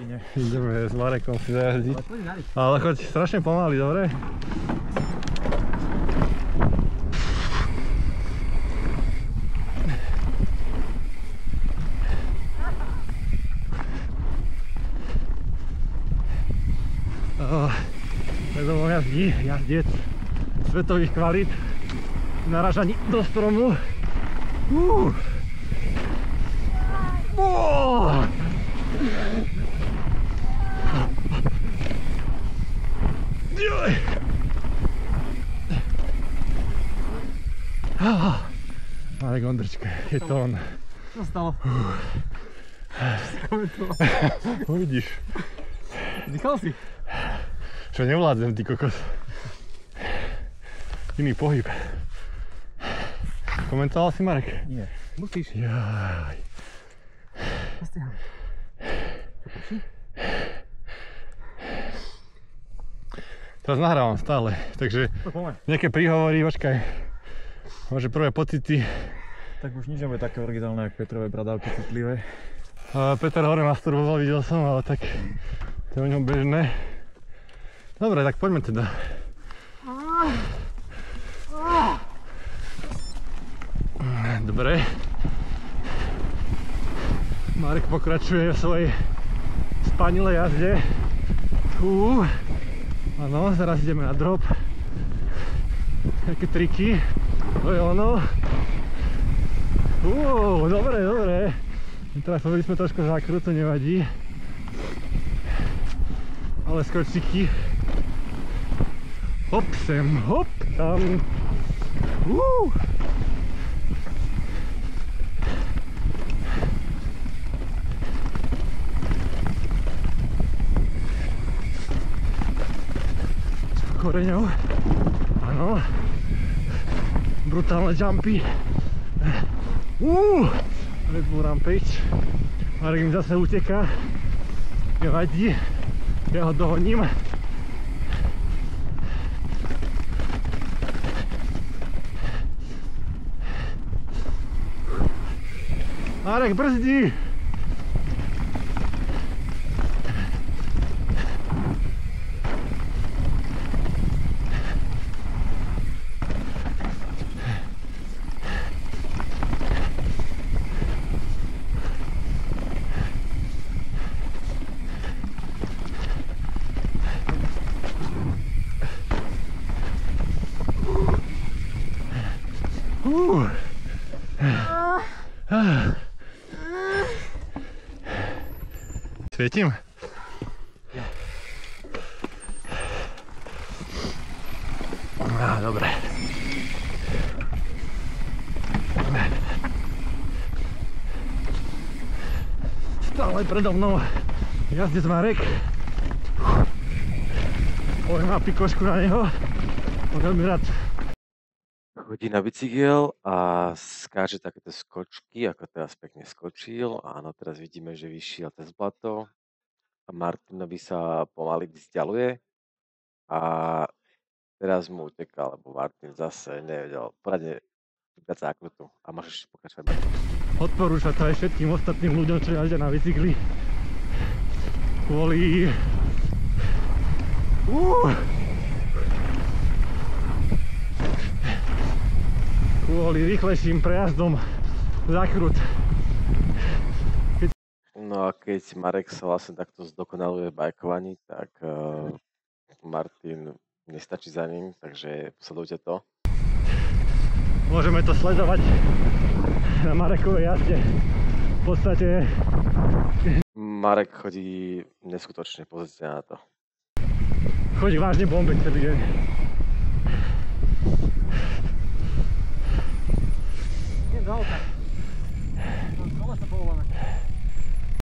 jaskyne. Ideme s Marekom si zajazdiť. Ale choď strašne pomaly, dobre? Predo mnou jazdí jazdec svetových kvalít naražaní do stromu. Marek Ondrčka, je to on. Čo stalo? Uvidíš. Dýchal si? Čo nevládzem, ty kokos. Iný pohyb. Komentoval si, Marek? Nie. Musíš. Jaj. Zastiaham. Teraz nahrávam stále, takže nejaké príhovory, počkaj. Môže prvé pocity. Tak už nič nebude také originálne, ako Petrové bradavky citlivé. Peter hore masturboval, videl som, ale tak to je o ňom bežné. Dobre, tak poďme teda. Dobre. Marek pokračuje v svojej spanilej jazde. Áno, teraz ideme na drop. Také triky. To je ono. Dobre, dobre. Trafili sme trošku zákrutu, to nevadí. Ale skočiky. Hop sem, hop tam. Koreňov. Áno. Brutálne jumpy. Red Bull Rampage. Marek mi zase uteká. Nevadí. Ja ho dohoním. Marek, brzdí! Svietím? Ja. Dobre. Stále predo mnou jazdec Marek. Poviem má pikošku na neho. Veľmi rád. Chodí na bicykel a skáče takéto skočky, ako teraz pekne skočil. Áno, teraz vidíme, že vyšiel cez blato a Martinovi sa pomaly vzdialuje a teraz mu uteká, lebo Martin zase nevedel poradne vybrať zákrutu a môžeš pokračovať. Odporúča to aj všetkým ostatným ľuďom, čo jazdia na bicykli. Kvôli rýchlejším prejazdom zákrut. No a keď Marek sa vlastne takto zdokonaluje v bajkovaní, tak Martin nestačí za ním, takže sledujte to. Môžeme to sledovať na Marekovej jazde. V podstate Marek chodí neskutočne, pozrite na to. chodí vážne bombeť celý deň.